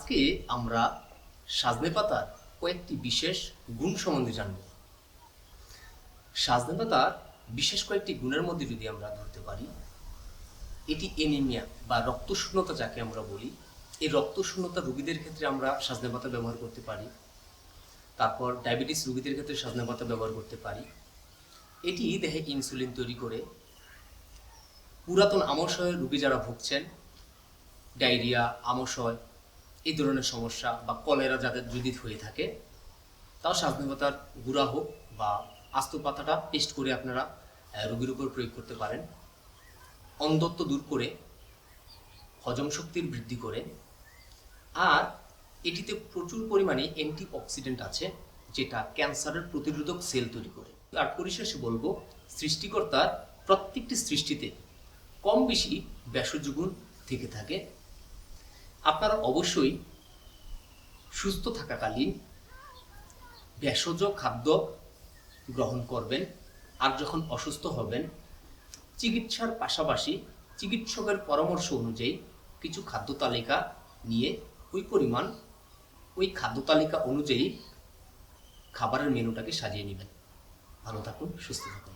আজকে আমরা সাজনে পাতার কয়েকটি বিশেষ গুণ সম্বন্ধে জানব। সাজনে পাতার বিশেষ কয়েকটি গুণের মধ্যে যদি আমরা ধরতে পারি, এটি এনিমিয়া বা রক্তশূন্যতা যাকে আমরা বলি, এই রক্তশূন্যতা রোগীদের ক্ষেত্রে আমরা সাজনে পাতা ব্যবহার করতে পারি। তারপর ডায়াবেটিস রোগীদের ক্ষেত্রে সাজনে পাতা ব্যবহার করতে পারি। এটি দেহে ইনসুলিন তৈরি করে। পুরাতন আমাশয়ের রোগী যারা ভুগছেন, ডায়রিয়া, আমাশয় এই ধরনের সমস্যা বা কলেরা যাদের যদি হয়ে থাকে, তাও সাজনে পাতার গুঁড়া হোক বা আস্ত পাতাটা পেস্ট করে আপনারা রোগীর উপর প্রয়োগ করতে পারেন। অন্ধত্ব দূর করে, হজম শক্তির বৃদ্ধি করে, আর এটিতে প্রচুর পরিমাণে অ্যান্টিঅক্সিডেন্ট আছে যেটা ক্যান্সারের প্রতিরোধক সেল তৈরি করে। আর পরিশেষে বলবো, সৃষ্টিকর্তার প্রত্যেকটি সৃষ্টিতে কম বেশি ভেষজ গুণ থেকে থাকে। আপনারা অবশ্যই সুস্থ থাকাকালীন ভেষজ খাদ্য গ্রহণ করবেন, আর যখন অসুস্থ হবেন চিকিৎসার পাশাপাশি চিকিৎসকের পরামর্শ অনুযায়ী কিছু খাদ্য তালিকা নিয়ে ওই খাদ্য তালিকা অনুযায়ী খাবারের মেনুটাকে সাজিয়ে নেবেন। ভালো থাকুন, সুস্থ থাকুন।